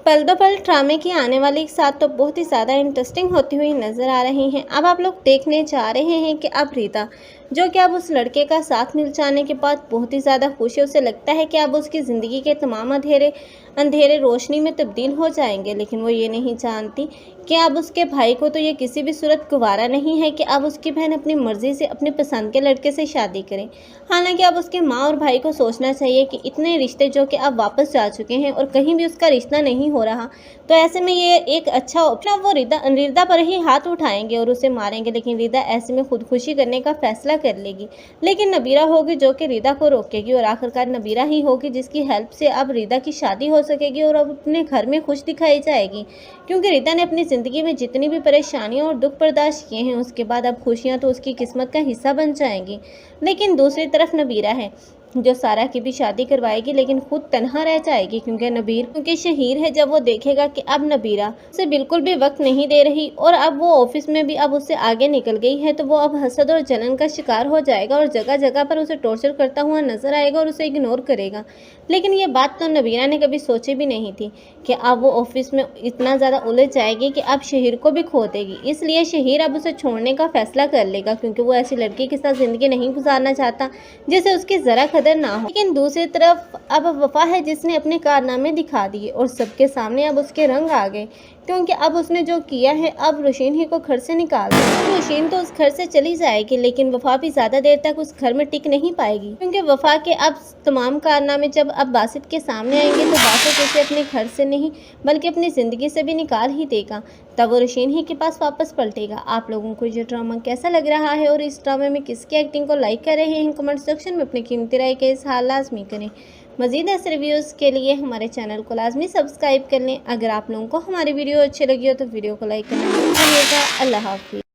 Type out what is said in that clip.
पल दो पल ड्रामे की आने वाली साथ तो बहुत ही ज़्यादा इंटरेस्टिंग होती हुई नज़र आ रही हैं। अब आप लोग देखने जा रहे हैं कि अब रीता जो कि अब उस लड़के का साथ मिल जाने के बाद बहुत ही ज़्यादा खुश है। उसे लगता है कि अब उसकी ज़िंदगी के तमाम अंधेरे अंधेरे रोशनी में तब्दील हो जाएंगे, लेकिन वो ये नहीं जानती कि अब उसके भाई को तो ये किसी भी सूरत गवारा नहीं है कि अब उसकी बहन अपनी मर्ज़ी से अपने पसंद के लड़के से शादी करे। हालांकि अब उसके माँ और भाई को सोचना चाहिए कि इतने रिश्ते जो कि अब वापस जा चुके हैं और कहीं भी उसका रिश्ता नहीं हो रहा, तो ऐसे में ये एक अच्छा ऑप्शन, वो रिदा पर ही हाथ उठाएंगे और उसे मारेंगे। लेकिन रिदा ऐसे में खुदकुशी करने का फैसला कर लेगी, लेकिन नबीरा होगी जो कि रिदा को रोकेगी और आखिरकार नबीरा ही होगी जिसकी हेल्प से अब रिदा की शादी हो सकेगी और अब अपने घर में खुश दिखाई जाएगी, क्योंकि रिदा ने अपनी ज़िंदगी में जितनी भी परेशानियां और दुख बर्दाश्त किए हैं उसके बाद अब खुशियां तो उसकी किस्मत का हिस्सा बन जाएंगी। लेकिन दूसरी तरफ नबीरा है जो सारा की भी शादी करवाएगी, लेकिन खुद तनहा रह जाएगी क्योंकि शहीर है। जब वो देखेगा कि अब नबीरा उसे बिल्कुल भी वक्त नहीं दे रही और अब वो ऑफिस में भी अब उससे आगे निकल गई है, तो वो अब हसद और जलन का शिकार हो जाएगा और जगह जगह पर उसे टॉर्चर करता हुआ नजर आएगा और उसे इग्नोर करेगा। लेकिन ये बात तो नबीरा ने कभी सोची भी नहीं थी कि अब वो ऑफिस में इतना ज़्यादा उलझ जाएगी कि अब शहीर को भी खो देगी। इसलिए शहीर अब उसे छोड़ने का फैसला कर लेगा, क्योंकि वो ऐसी लड़की के साथ ज़िंदगी नहीं गुजारना चाहता जिसे उसकी ज़रा कदर ना हो। लेकिन दूसरी तरफ अब वफा है जिसने अपने कारनामे दिखा दिए और सबके सामने अब उसके रंग आ गए, क्योंकि अब उसने जो किया है अब रोशीन ही को घर से निकाल दिया। रोशीन तो उस घर से चली जाएगी, लेकिन वफा भी ज़्यादा देर तक उस घर में टिक नहीं पाएगी, क्योंकि वफा के अब तमाम कारनामे जब अब बासित के सामने आएंगे तो बासित उसे अपने घर से नहीं बल्कि अपनी ज़िंदगी से भी निकाल ही देगा। तब वो रोशीन ही के पास वापस पलटेगा। आप लोगों को ये ड्रामा कैसा लग रहा है और इस ड्रामे में किसकी एक्टिंग को लाइक कर रहे हैं, कमेंट सेक्शन में अपनी कीमती राय के इज़हार लाजमी करें। मज़ीद ऐसे रिव्यूज़ के लिए हमारे चैनल को लाजमी सब्सक्राइब कर लें। अगर आप लोगों को हमारी वीडियो अच्छी लगी हो तो वीडियो को लाइक करना मत भूलिएगा। अल्लाह हाफिज़।